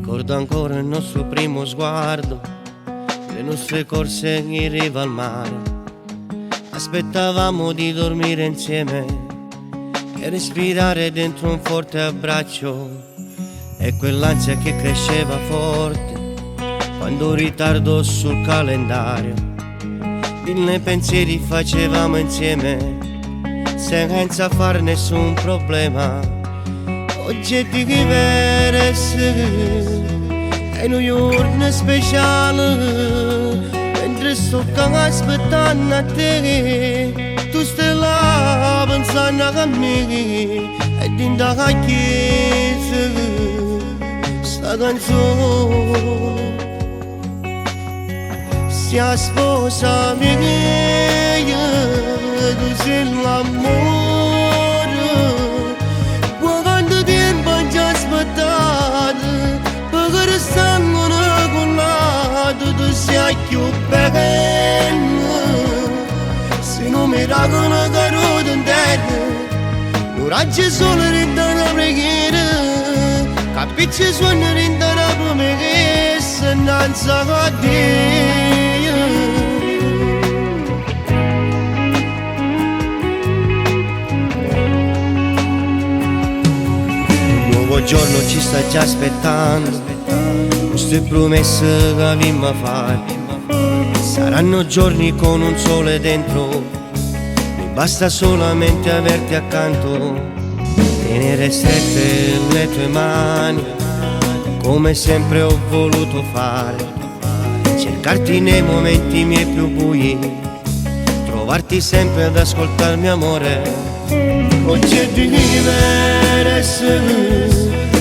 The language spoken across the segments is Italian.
Ricordo ancora il nostro primo sguardo, le nostre corse in riva al mare. Aspettavamo di dormire insieme e respirare dentro un forte abbraccio. E quell'ansia che cresceva forte quando un ritardo sul calendario. Mille pensieri facevamo insieme senza far nessun problema. Oggi ti diversi è un giorno speciale, mentre sto aspettando a te. Tu stai là pensando a me e dentro la chiesa sta canzone si sposa mia, tu sei l'amore. Quanto tempo ci ho aspettato per restare con l'altro. Tu sei più bella, se non mi raccoglie caduto in terra. L'oraggio solo rende una preghiera, capisci suono rende una promessa innanza a te. Giorno ci sta già aspettando, queste promesse che avevamo fatto. Saranno giorni con un sole dentro, mi basta solamente averti accanto. Tenere strette le tue mani, come sempre ho voluto fare. Cercarti nei momenti miei più bui, trovarti sempre ad ascoltarmi amore. Oggi è diverso,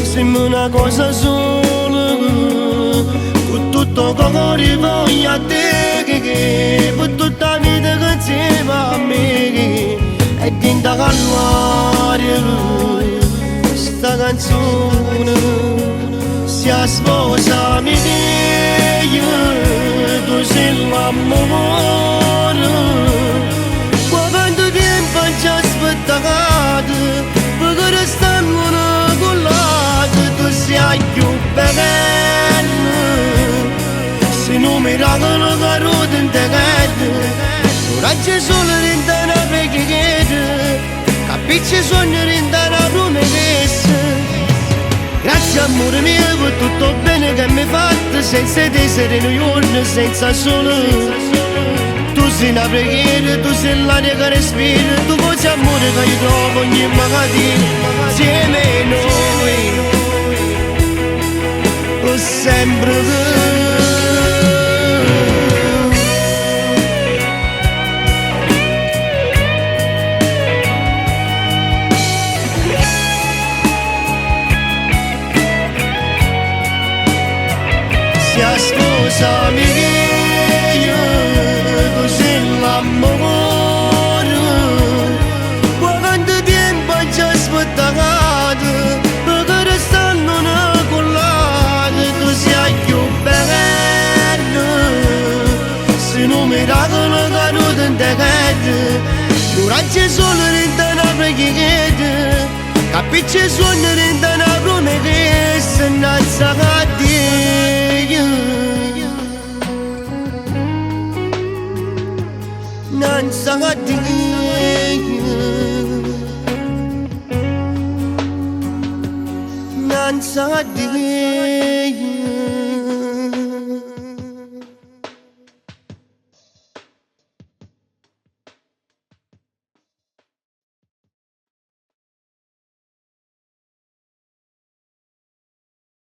sembra una cosa sola, con tutto cuore voglio a te, per tutta la vita che insieme a me. E dentro l'aria questa canzone si sposa mia, tu sei l'amore. Quanto tempo ci ho aspettato per restare con l'altro. Tu sei più bella, se non mi raccoglie caduto in terra. L'oraggio solo rende una preghiera, capisci sogno rende una promessa. Grazie amore mio per tutto il bene che mi hai fatto, senza te sereno giorno, senza sole. Tu sei una preghiera, tu sei l'aria che respiro, tu voce amore che io trovo ogni mattina. Insieme a noi, ho sempre si sposa mia, tu sei l'amore. Quanto tempo ci ho aspettato per restare con l'altro. Tu sei più bella, se non mi raccoglie caduto in terra. L'oraggio solo rende una preghiera, capisci suono rende una promessa innanzi a te. Innanzi a te, innanzi a te.